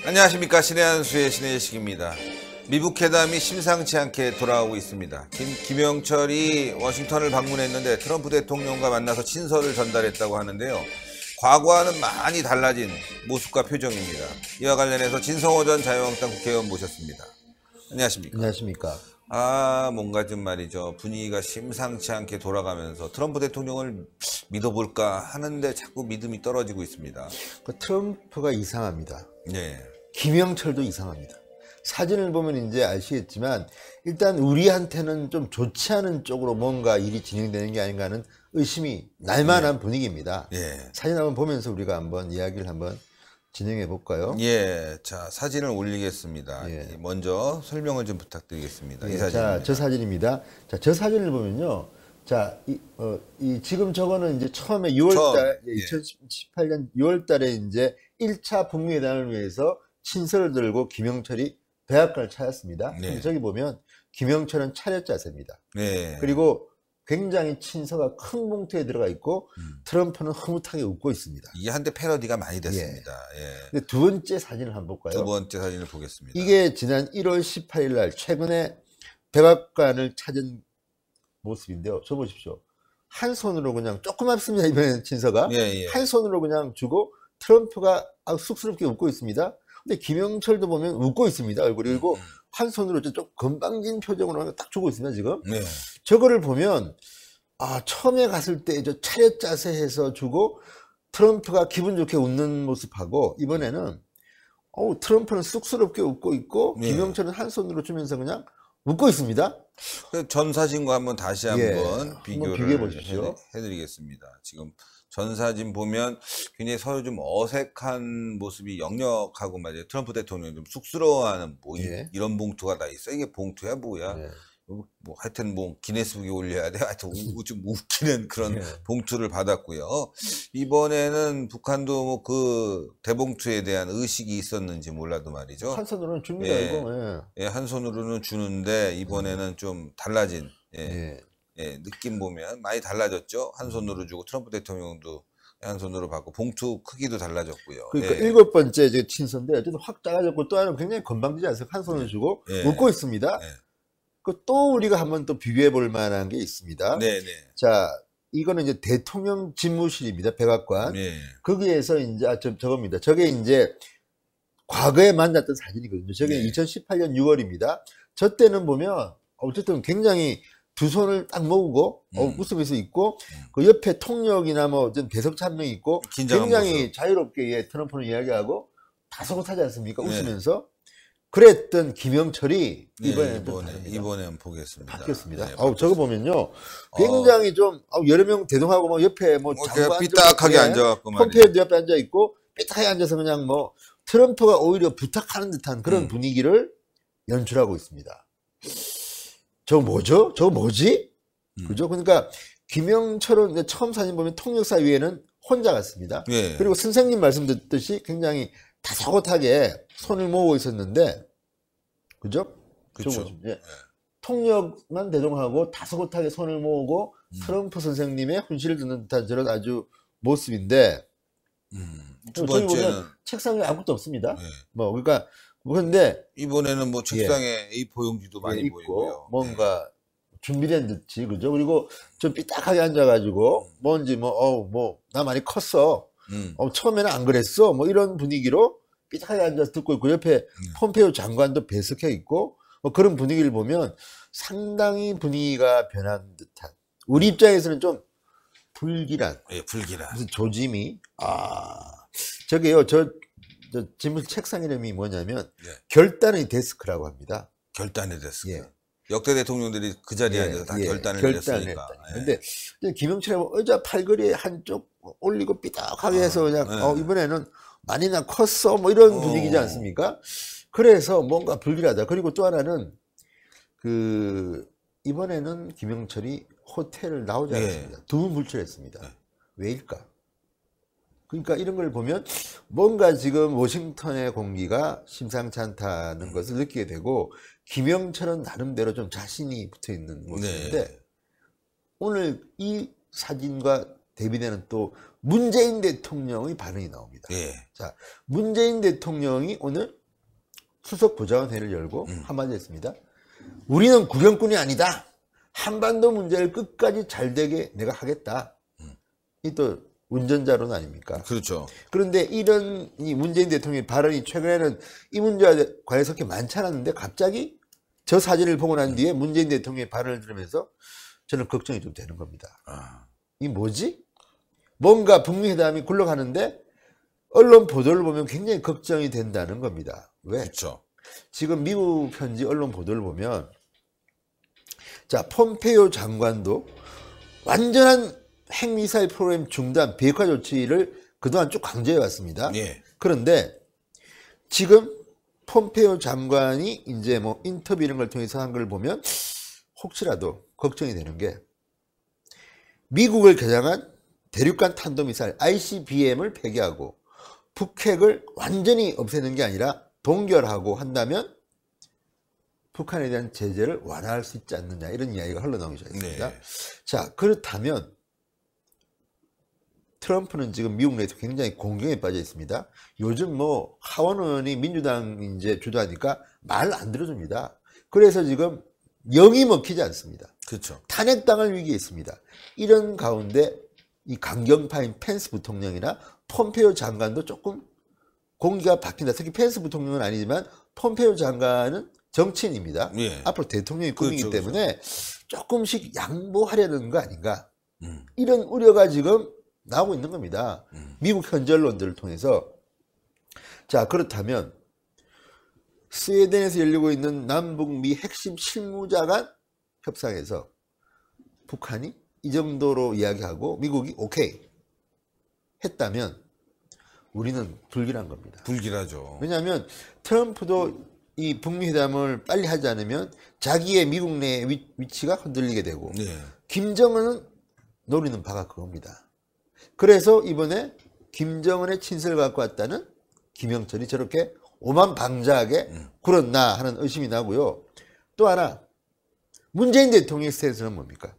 안녕하십니까. 신의 한수의 신의식입니다. 미국 회담이 심상치 않게 돌아가고 있습니다. 김영철이 워싱턴을 방문했는데 트럼프 대통령과 만나서 친서를 전달했다고 하는데요. 과거와는 많이 달라진 모습과 표정입니다. 이와 관련해서 진성호 전 자유한국당 국회의원 모셨습니다. 안녕하십니까. 안녕하십니까. 뭔가 좀 말이죠. 분위기가 심상치 않게 돌아가면서 트럼프 대통령을 믿어볼까 하는데 자꾸 믿음이 떨어지고 있습니다. 그 트럼프가 이상합니다. 네. 김영철도 이상합니다. 사진을 보면 이제 아시겠지만 일단 우리한테는 좀 좋지 않은 쪽으로 뭔가 일이 진행되는 게 아닌가 하는 의심이 날만한 분위기입니다. 사진 한번 보면서 우리가 한번 이야기를 한번 진행해 볼까요? 자, 사진을 올리겠습니다. 먼저 설명을 좀 부탁드리겠습니다. 이 사진. 자, 저 사진입니다. 자, 저 사진을 보면요. 자, 지금 저거는 이제 처음에 6월달, 2018년 6월달에 이제 1차 북미회담을 위해서 친서를 들고 김영철이 백악관을 찾았습니다. 근데 저기 보면 김영철은 차렷 자세입니다. 그리고 굉장히 친서가 큰 봉투에 들어가 있고 트럼프는 흐뭇하게 웃고 있습니다. 이게 한때 패러디가 많이 됐습니다. 근데 두 번째 사진을 한번 볼까요? 두 번째 사진을 보겠습니다. 이게 지난 1월 18일 날 최근에 백악관을 찾은 모습인데요. 저 보십시오. 한 손으로 그냥 조그맣습니다. 이번엔 친서가. 한 손으로 그냥 주고 트럼프가 쑥스럽게 웃고 있습니다. 근데 김영철도 보면 웃고 있습니다. 얼굴이. 그리고 한 손으로 좀 건방진 표정으로 딱 주고 있습니다. 지금. 저거를 보면 처음에 갔을 때 저 차렷 자세해서 주고 트럼프가 기분 좋게 웃는 모습하고 이번에는 트럼프는 쑥스럽게 웃고 있고 김영철은 한 손으로 주면서 그냥 웃고 있습니다. 전 사진과 한번 다시 한번 비교를 보십시오. 해드리겠습니다. 지금 전 사진 보면 굉장히 서로 좀 어색한 모습이 역력하고 말이에요. 트럼프 대통령이 좀 쑥스러워하는 이런 봉투가 다 있어. 이게 봉투야 뭐야? 뭐 하여튼 뭐 기네스북에 올려야 돼. 하여튼 좀 웃기는 그런 봉투를 받았고요. 이번에는 북한도 뭐 그 대봉투에 대한 의식이 있었는지 몰라도 말이죠. 한 손으로는 줍니다. 이거. 한 손으로는 주는데 이번에는 좀 달라진 느낌 보면 많이 달라졌죠. 한 손으로 주고 트럼프 대통령도 한 손으로 받고 봉투 크기도 달라졌고요. 그러니까 일곱 번째 이제 친서인데 어쨌든 확 작아졌고 또 하나는 굉장히 건방지지 않습니까? 한 손을 주고 웃고 있습니다. 또 우리가 한번 또 비교해 볼 만한 게 있습니다. 자, 이거는 이제 대통령 집무실입니다. 백악관. 거기에서 이제 저겁니다. 저게 이제 과거에 만났던 사진이거든요. 저게 2018년 6월입니다. 저 때는 보면 어쨌든 굉장히 두 손을 딱 모으고 웃으면서 있고 그 옆에 통역이나 뭐 좀 배석차 한 명 있고 굉장히 모습. 자유롭게 트럼프는 이야기하고 다소곳하지 않습니까? 웃으면서. 그랬던 김영철이 이번에 보겠습니다. 바뀌었습니다. 저거 보면요, 굉장히 좀 여러 명 대동하고 뭐 옆에 뭐 삐딱하게 앉아갖고 폼페이오도 옆에 앉아 있고 삐딱하게 앉아서 그냥 뭐 트럼프가 오히려 부탁하는 듯한 그런 분위기를 연출하고 있습니다. 저거 뭐죠? 저거 뭐지? 그죠? 그러니까 김영철은 이제 처음 사진 보면 통역사 위에는 혼자 갔습니다. 그리고 선생님 말씀 듣듯이 굉장히 다소곳하게 손을 모으고 있었는데, 그죠? 그렇죠. 통역만 대동하고 다소곳하게 손을 모으고 트럼프 선생님의 훈시를 듣는 듯한 저런 아주 모습인데, 두 번째는 책상에 아무것도 없습니다. 그러니까 그런데 이번에는 뭐 책상에 A4 용지도 많이 보이고요. 뭔가 준비된 듯이, 그죠? 그리고 좀 삐딱하게 앉아가지고 뭔지 나 많이 컸어. 처음에는 안 그랬어. 뭐 이런 분위기로 삐딱하게 앉아서 듣고 있고 옆에 폼페이오 장관도 배석해 있고 그런 분위기를 보면 상당히 분위기가 변한 듯한, 우리 입장에서는 좀 불길한. 무슨 조짐이. 저게요. 저 지금 책상 이름이 뭐냐면 결단의 데스크라고 합니다. 결단의 데스크. 역대 대통령들이 그 자리에 앉아서 다 결단을 내렸으니까. 근데 김영철이 의자 팔걸이에 한쪽 올리고 삐딱하게 해서 그냥 이번에는 많이 나 컸어 뭐 이런 분위기지 않습니까? 그래서 뭔가 불길하다. 그리고 또 하나는 이번에는 김영철이 호텔을 나오지 않았습니다. 두문불출했습니다. 왜일까? 그러니까 이런 걸 보면 뭔가 지금 워싱턴의 공기가 심상치 않다는 것을 느끼게 되고, 김영철은 나름대로 좀 자신이 붙어 있는 모습인데 오늘 이 사진과 대비되는 또 문재인 대통령의 반응이 나옵니다. 예. 자, 문재인 대통령이 오늘 수석보좌관회를 열고 한마디 했습니다. 우리는 구경꾼이 아니다. 한반도 문제를 끝까지 잘되게 내가 하겠다. 이 또 운전자론 아닙니까? 그렇죠. 그런데 이런 이 문재인 대통령의 발언이 최근에는 이 문제와 관해서 그렇게 많지 않았는데 갑자기 저 사진을 보고 난 뒤에 문재인 대통령의 발언을 들으면서 저는 걱정이 좀 되는 겁니다. 이 뭐지? 뭔가 북미 회담이 굴러가는데 언론 보도를 보면 굉장히 걱정이 된다는 겁니다. 왜? 그렇죠. 지금 미국 현지 언론 보도를 보면 자, 폼페이오 장관도 완전한 핵미사일 프로그램 중단, 비핵화 조치를 그동안 쭉 강조해 왔습니다. 예. 그런데 지금 폼페이오 장관이 이제 뭐 인터뷰 이런 걸 통해서 한 걸 보면 혹시라도 걱정이 되는 게 미국을 겨냥한 대륙간 탄도미사일 ICBM을 폐기하고 북핵을 완전히 없애는 게 아니라 동결하고 한다면 북한에 대한 제재를 완화할 수 있지 않느냐 이런 이야기가 흘러나오기 시작했습니다. 네. 자, 그렇다면 트럼프는 지금 미국 내에서 굉장히 공경에 빠져 있습니다. 요즘 뭐 하원 의원이 민주당 이제 주도하니까 말 안 들어줍니다. 그래서 지금 영이 먹히지 않습니다. 그렇죠. 탄핵당할 위기에 있습니다. 이런 가운데 이 강경파인 펜스 부통령이나 폼페이오 장관도 조금 공기가 바뀐다. 특히 펜스 부통령은 아니지만 폼페이오 장관은 정치인입니다. 예. 앞으로 대통령이 꿈이기 그렇죠, 때문에 조금씩 양보하려는 거 아닌가. 이런 우려가 지금 나오고 있는 겁니다. 미국 현지 언론들을 통해서. 자, 그렇다면 스웨덴에서 열리고 있는 남북미 핵심 실무자 간 협상에서 북한이 이 정도로 이야기하고 미국이 오케이 했다면 우리는 불길한 겁니다. 불길하죠. 왜냐하면 트럼프도 이 북미 회담을 빨리 하지 않으면 자기의 미국 내 위치가 흔들리게 되고 네. 김정은은 노리는 바가 그겁니다. 그래서 이번에 김정은의 친서를 갖고 왔다는 김영철이 저렇게 오만방자하게 굴었나 하는 의심이 나고요. 또 하나 문재인 대통령의 스탠스는 뭡니까?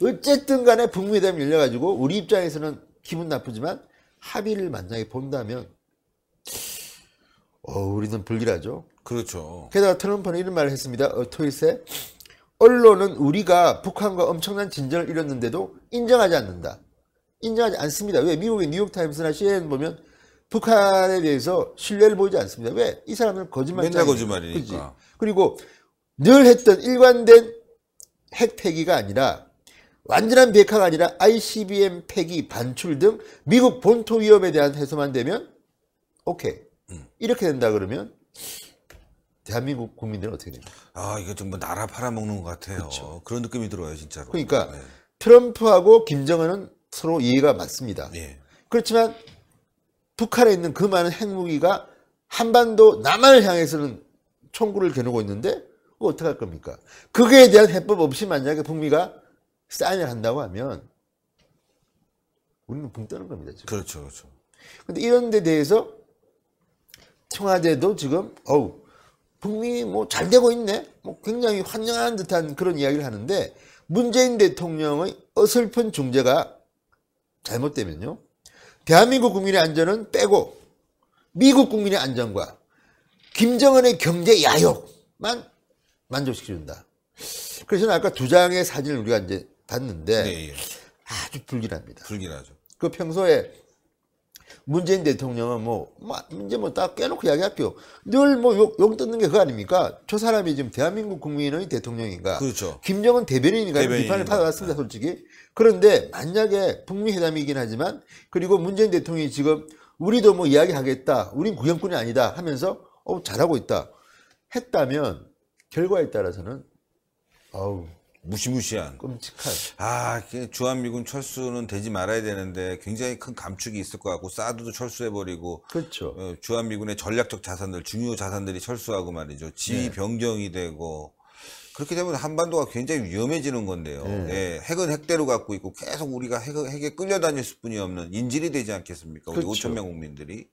어쨌든 간에 북미 회담이 열려가지고 우리 입장에서는 기분 나쁘지만 합의를 만약에 본다면 우리는 불길하죠. 그렇죠. 게다가 트럼프는 이런 말을 했습니다. 트윗에 언론은 우리가 북한과 엄청난 진전을 이뤘는데도 인정하지 않는다. 인정하지 않습니다. 왜? 미국의 뉴욕타임스나 CNN 보면 북한에 대해서 신뢰를 보이지 않습니다. 왜? 이 사람들은 거짓말쟁이. 맨날 거짓말이니까. 그치? 그리고 늘 했던 일관된 핵 폐기가 아니라 완전한 비핵화가 아니라 ICBM 폐기, 반출 등 미국 본토 위협에 대한 해소만 되면 오케이. 이렇게 된다 그러면 대한민국 국민들은 어떻게 됩니까? 이거 좀 뭐 나라 팔아먹는 것 같아요. 그렇죠. 그런 느낌이 들어요, 진짜로. 그러니까 네. 트럼프하고 김정은은 서로 이해가 맞습니다. 네. 그렇지만 북한에 있는 그 많은 핵무기가 한반도 남한을 향해서는 총구를 겨누고 있는데 그거 어떻게 할 겁니까? 그거에 대한 해법 없이 만약에 북미가 사인을 한다고 하면 우리는 붕 뜨는 겁니다. 지금. 그렇죠, 그렇죠. 근데 이런 데 대해서 청와대도 지금 북미 뭐 잘 되고 있네. 뭐 굉장히 환영한 듯한 그런 이야기를 하는데 문재인 대통령의 어설픈 중재가 잘못되면요. 대한민국 국민의 안전은 빼고 미국 국민의 안전과 김정은의 경제 야욕만 만족시켜준다. 그래서 아까 두 장의 사진을 우리가 이제 봤는데 네, 예. 아주 불길합니다. 불길하죠. 그 평소에 문재인 대통령은 이제 딱 깨놓고 이야기할게요. 늘 욕 듣는 게 그거 아닙니까? 저 사람이 지금 대한민국 국민의 대통령인가? 그렇죠. 김정은 대변인인가? 비판을 받아왔습니다, 솔직히. 그런데 만약에 북미 회담이긴 하지만 그리고 문재인 대통령이 지금 우리도 뭐 이야기하겠다. 우린 구경꾼이 아니다 하면서 잘하고 있다. 했다면 결과에 따라서는 무시무시한. 끔찍한. 주한미군 철수는 되지 말아야 되는데 굉장히 큰 감축이 있을 것 같고 사드도 철수해버리고. 그렇죠. 주한미군의 전략적 자산들, 중요 자산들이 철수하고 말이죠. 지위 변경이 되고. 그렇게 되면 한반도가 굉장히 위험해지는 건데요. 네. 핵은 핵대로 갖고 있고 계속 우리가 핵에 끌려다닐 수뿐이 없는 인질이 되지 않겠습니까? 우리 그렇죠. 5,000명 국민들이.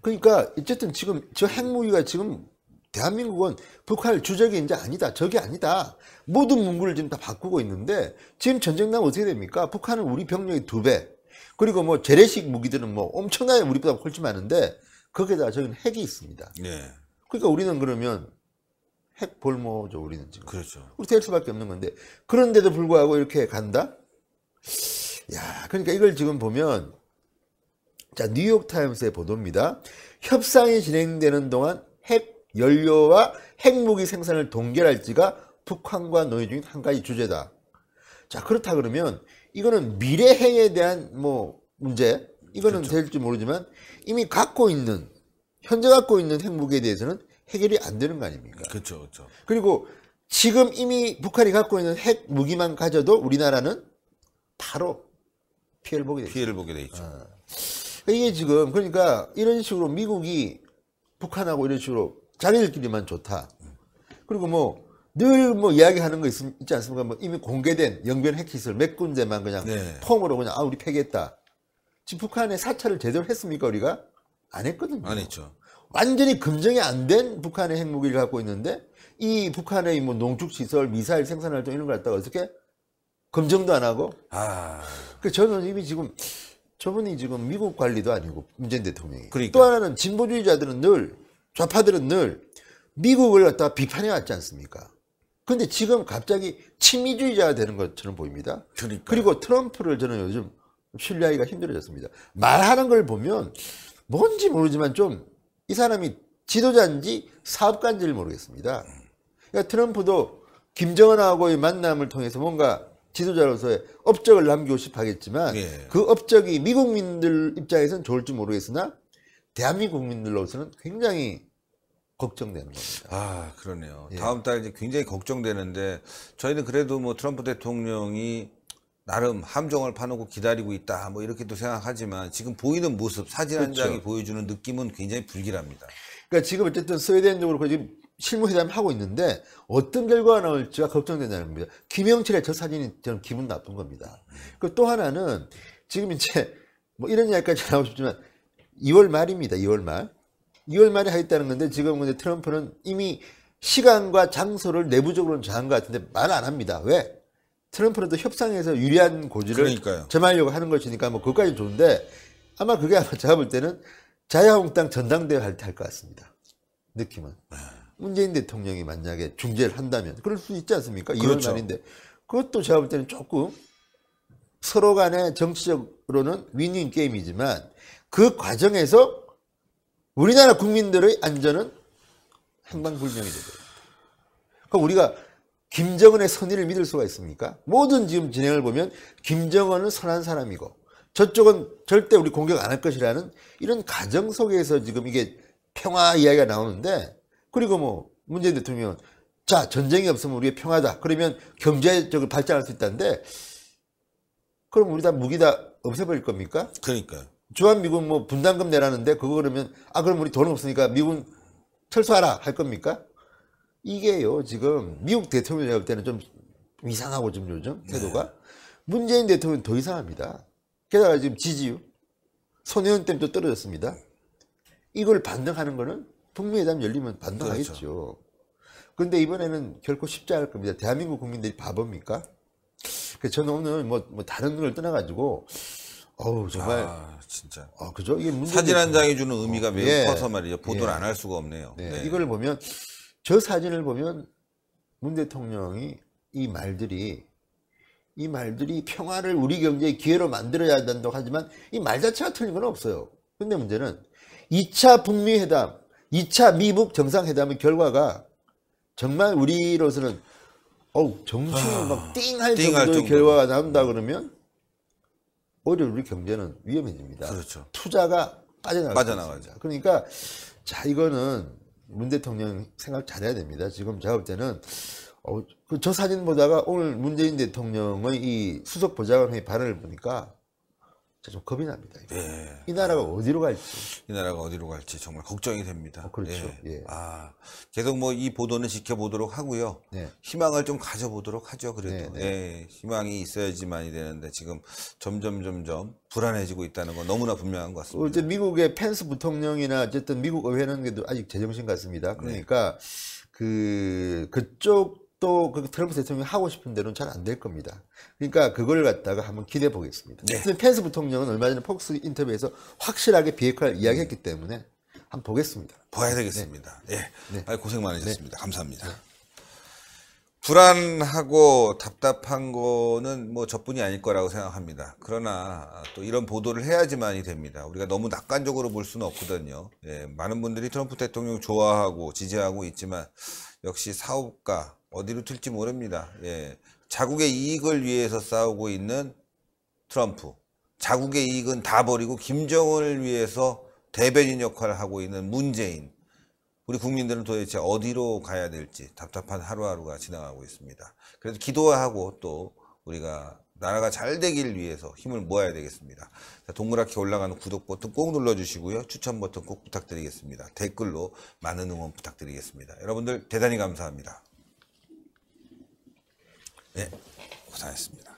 그러니까 어쨌든 지금 저 핵무기가 지금 대한민국은 북한을 주적이 이제 아니다. 적이 아니다. 모든 문구를 지금 다 바꾸고 있는데 지금 전쟁 나면 어떻게 됩니까? 북한은 우리 병력의 2배, 그리고 뭐 재래식 무기들은 뭐 엄청나게 우리보다 훨씬 많은데 거기에다가 저기는 핵이 있습니다. 네. 그러니까 우리는 그러면 핵 볼모죠, 우리는 지금. 그렇죠. 우리 될 수밖에 없는 건데 그런데도 불구하고 이렇게 간다? 야, 그러니까 이걸 지금 보면 자, 뉴욕타임스의 보도입니다. 협상이 진행되는 동안 핵 연료와 핵무기 생산을 동결할지가 북한과 논의 중인 한 가지 주제다. 자, 그렇다 그러면 이거는 미래 핵에 대한 뭐 문제, 이거는 그렇죠. 될지 모르지만 이미 갖고 있는, 현재 갖고 있는 핵무기에 대해서는 해결이 안 되는 거 아닙니까? 그렇죠, 그렇죠. 그리고 지금 이미 북한이 갖고 있는 핵무기만 가져도 우리나라는 바로 피해를 보게 돼 있죠. 피해를 보게 돼 있죠. 이게 지금 그러니까 이런 식으로 미국이 북한하고 이런 식으로 자기들끼리만 좋다. 그리고 뭐 늘 뭐 이야기하는 거 있지 않습니까? 뭐 이미 공개된 영변 핵시설 몇 군데만 그냥 네. 폼으로 그냥 우리 폐기했다. 지금 북한의 사찰을 제대로 했습니까 우리가? 안 했거든요. 안 했죠. 완전히 검증이 안 된 북한의 핵무기를 갖고 있는데 이 북한의 뭐 농축시설, 미사일 생산활동 이런 걸 갖다가 어떻게 검증도 안 하고? 그 저는 이미 지금 저분이 지금 미국 관리도 아니고 문재인 대통령이. 그러니까. 또 하나는 진보주의자들은 늘 좌파들은 늘 미국을 갖다가 비판해 왔지 않습니까? 근데 지금 갑자기 친미주의자가 되는 것처럼 보입니다. 그러니까. 그리고 트럼프를 저는 요즘 신뢰하기가 힘들어졌습니다. 말하는 걸 보면 뭔지 모르지만 좀 이 사람이 지도자인지 사업가인지를 모르겠습니다. 그러니까 트럼프도 김정은하고의 만남을 통해서 뭔가 지도자로서의 업적을 남기고 싶어 하겠지만 예. 그 업적이 미국민들 입장에서는 좋을지 모르겠으나 대한민국 국민들로서는 굉장히 걱정되는 겁니다. 그러네요. 예. 다음 달 이제 굉장히 걱정되는데 저희는 그래도 뭐 트럼프 대통령이 나름 함정을 파놓고 기다리고 있다 뭐 이렇게도 생각하지만 지금 보이는 모습 사진 한 그렇죠. 장이 보여주는 느낌은 굉장히 불길합니다. 그러니까 지금 어쨌든 스웨덴적으로 지금 실무회담을 하고 있는데 어떤 결과가 나올지가 걱정된다는 겁니다. 김영철의 저 사진이 저는 기분 나쁜 겁니다. 그 또 하나는 지금 이제 뭐 이런 이야기까지 나오고 싶지만 2월 말입니다. 2월 말. 2월 말에 하겠다는 건데 지금 근데 트럼프는 이미 시간과 장소를 내부적으로는 정한 것 같은데 말 안 합니다. 왜? 트럼프는 또 협상에서 유리한 고지를 그러니까요. 점하려고 하는 것이니까 뭐 그것까지 좋은데 아마 그게 아마 제가 볼 때는 자유한국당 전당대회 할 때 할 것 같습니다. 느낌은. 문재인 대통령이 만약에 중재를 한다면 그럴 수 있지 않습니까? 그렇죠. 2월 말인데 그것도 제가 볼 때는 조금 서로 간에 정치적으로는 윈윈 게임이지만 그 과정에서 우리나라 국민들의 안전은 행방불명이 되죠. 그러니까 우리가 김정은의 선의를 믿을 수가 있습니까? 모든 지금 진행을 보면 김정은은 선한 사람이고 저쪽은 절대 우리 공격 안 할 것이라는 이런 가정 속에서 지금 이게 평화 이야기가 나오는데 그리고 뭐 문재인 대통령은 자 전쟁이 없으면 우리의 평화다. 그러면 경제적으로 발전할 수 있다는데 그럼 우리 다 무기 다 없애버릴 겁니까? 그러니까요. 주한미군 뭐 분담금 내라는데 그거 그러면 그럼 우리 돈 없으니까 미군 철수하라 할 겁니까? 이게요 지금 미국 대통령이 볼 때는 좀 이상하고 좀 요즘 태도가 문재인 대통령은 더 이상합니다. 게다가 지금 지지율 손혜원 때문에 또 떨어졌습니다. 이걸 반등하는 거는 북미회담 열리면 반등하겠죠. 그렇죠. 그런데 이번에는 결코 쉽지 않을 겁니다. 대한민국 국민들이 바보입니까? 그래서 저는 오늘 뭐 다른 걸 떠나가지고 정말 진짜 그죠? 이게 사진 한 장이 주는 의미가 매우 예. 커서 말이죠. 보도를 예. 안 할 수가 없네요. 네. 네. 이걸 보면 저 사진을 보면 문 대통령이 이 말들이 평화를 우리 경제의 기회로 만들어야 한다고 하지만 이 말 자체가 틀린 건 없어요. 근데 문제는 2차 북미 회담, 2차 미북 정상회담의 결과가 정말 우리로서는 정신이 막 띵할 정도의 결과가 나온다 그러면 오히려 우리 경제는 위험해집니다. 그렇죠. 투자가 빠져나가죠. 그러니까 자 이거는 문 대통령 생각 잘해야 됩니다. 지금 제가 볼 때는 저 사진 보다가 오늘 문재인 대통령의 이 수석 보좌관의 발언을 보니까 좀 겁이 납니다. 네. 이 나라가 어디로 갈지. 이 나라가 어디로 갈지 정말 걱정이 됩니다. 그렇죠. 예. 예. 계속 뭐 이 보도는 지켜보도록 하고요. 네. 희망을 좀 가져보도록 하죠. 그래도 네, 예, 희망이 있어야지만이 되는데 지금 점점 불안해지고 있다는 건 너무나 분명한 것 같습니다. 이제 미국의 펜스 부통령이나 어쨌든 미국 의회는 그래도 아직 제정신 같습니다. 그러니까 그쪽 또 그 트럼프 대통령이 하고 싶은 대로는 잘 안 될 겁니다. 그러니까 그걸 갖다가 한번 기대해 보겠습니다. 네. 펜스 부통령은 얼마 전에 폭스 인터뷰에서 확실하게 비핵화를 이야기했기 때문에 한번 보겠습니다. 봐야 되겠습니다. 예. 네. 고생 많으셨습니다. 감사합니다. 불안하고 답답한 거는 뭐 저뿐이 아닐 거라고 생각합니다. 그러나 또 이런 보도를 해야지만이 됩니다. 우리가 너무 낙관적으로 볼 수는 없거든요. 예, 많은 분들이 트럼프 대통령 좋아하고 지지하고 있지만 역시 사업가 어디로 튈지 모릅니다. 예, 자국의 이익을 위해서 싸우고 있는 트럼프, 자국의 이익은 다 버리고 김정은을 위해서 대변인 역할을 하고 있는 문재인, 우리 국민들은 도대체 어디로 가야 될지 답답한 하루하루가 지나가고 있습니다. 그래서 기도하고 또 우리가 나라가 잘 되길 위해서 힘을 모아야 되겠습니다. 동그랗게 올라가는 구독 버튼 꼭 눌러주시고요. 추천 버튼 꼭 부탁드리겠습니다. 댓글로 많은 응원 부탁드리겠습니다. 여러분들 대단히 감사합니다. 네, 고생하셨습니다.